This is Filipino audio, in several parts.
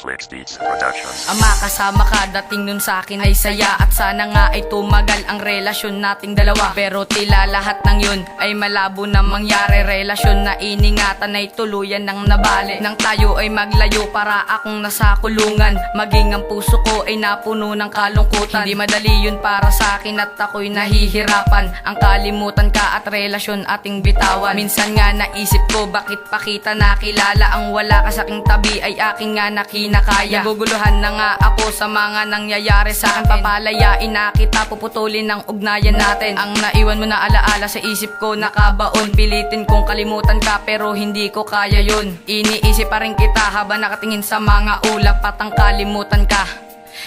Flix Beats Productions. Ang makasama ka dating nun sa akin ay saya. At sana nga ay tumagal ang relasyon nating dalawa. Pero tila lahat ng yun ay malabo na mangyari. Relasyon na iningatan ay tuluyan ng nabali. Nang tayo ay maglayo para akong nasa kulungan. Maging ang puso ko ay napuno ng kalungkutan. Hindi madali yun para sa akin at ako'y nahihirapan. Ang kalimutan ka at relasyon ating bitawan. Minsan nga naisip ko bakit pa kita nakilala. Ang wala ka sa aking tabi ay aking nga nakinakaya. Naguguluhan na nga ako sa mga nangyayari sa akin. Papalayain na kita, puputulin ng ugnayan natin. Ang naiwan mo na alaala sa isip ko nakabaon. Pilitin kong kalimutan ka pero hindi ko kaya yun. Iniisip pa rin kita habang nakatingin sa mga ulap. At ang kalimutan ka,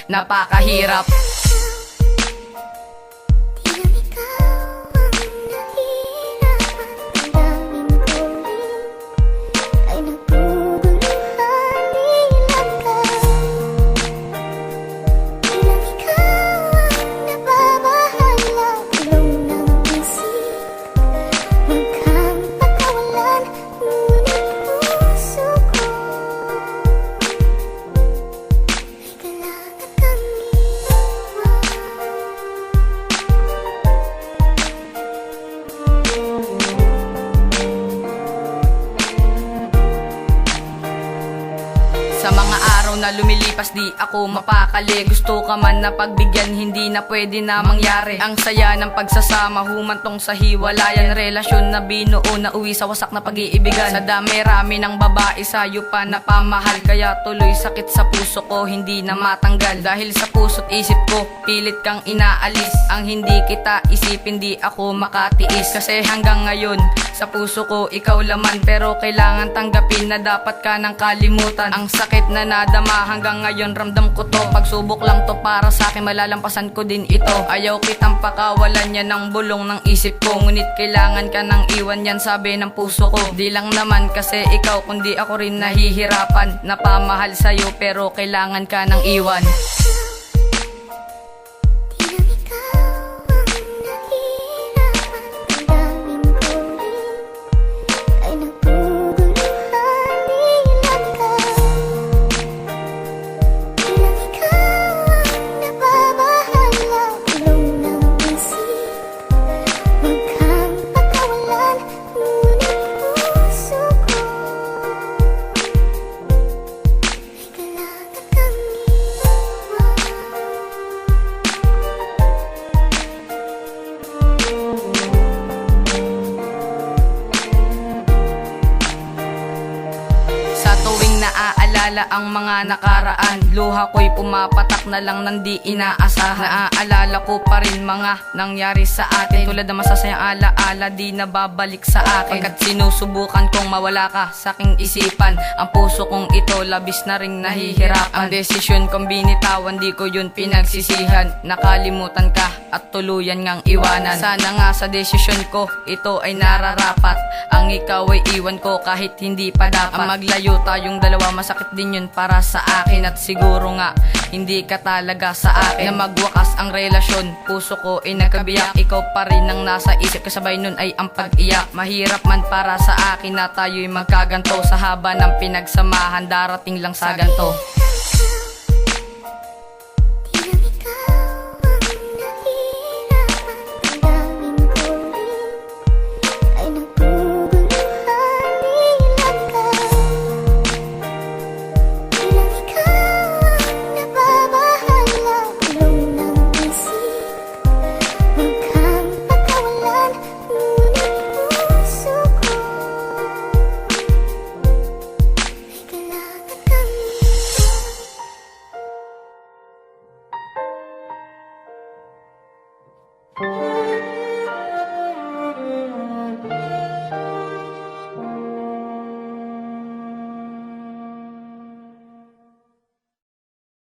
napakahirap. Sa mga araw na lumilipas di ako mapakali. Gusto ka man na pagbigyan, hindi na pwede na mangyari. Ang saya ng pagsasama, humantong sa hiwalayan. Relasyon na binuo na uwi sa wasak na pag-iibigan. Sa dami-rami ng babae sa'yo pa napamahal. Kaya tuloy sakit sa puso ko, hindi na matanggal. Dahil sa puso't isip ko, pilit kang inaalis. Ang hindi kita isipin, di ako makatiis. Kasi hanggang ngayon, sa puso ko ikaw laman. Pero kailangan tanggapin na dapat ka nang kalimutan. Ang sakit na nadama hanggang ngayon ramdam ko to. Pagsubok lang to para sa akin, malalampasan ko din ito. Ayaw kitang pakawalan yan ng bulong ng isip ko. Ngunit kailangan ka nang iwan yan, sabi ng puso ko. Di lang naman kasi ikaw kundi ako rin nahihirapan. Napamahal sa'yo pero kailangan ka nang iwan. Naaalala ang mga nakaraan, luha ko'y pumapatak na lang nang di inaasahan. Naaalala ko pa rin mga nangyari sa atin, tulad ng masasayang alaala di nababalik sa akin. Pagkat sinusubukan kong mawala ka sa aking isipan, ang puso kong ito labis na ring nahihirapan. Ang desisyon kong binitawan, di ko yun pinagsisihan. Nakalimutan ka at tuluyan ngang iwanan. Sana nga sa desisyon ko ito ay nararapat, ang ikaw ay iwan ko kahit hindi pa dapat. Ang maglayo tayong dalawa, masakit din yun para sa akin. At siguro nga hindi ka talaga sa akin. Na magwakas ang relasyon, puso ko ay nagkabiyak. Ikaw pa rin ang nasa isip, kasabay nun ay ang pag-iyak. Mahirap man para sa akin na tayo'y magkaganto. Sa haba ng pinagsamahan, darating lang sa ganto. Thank you.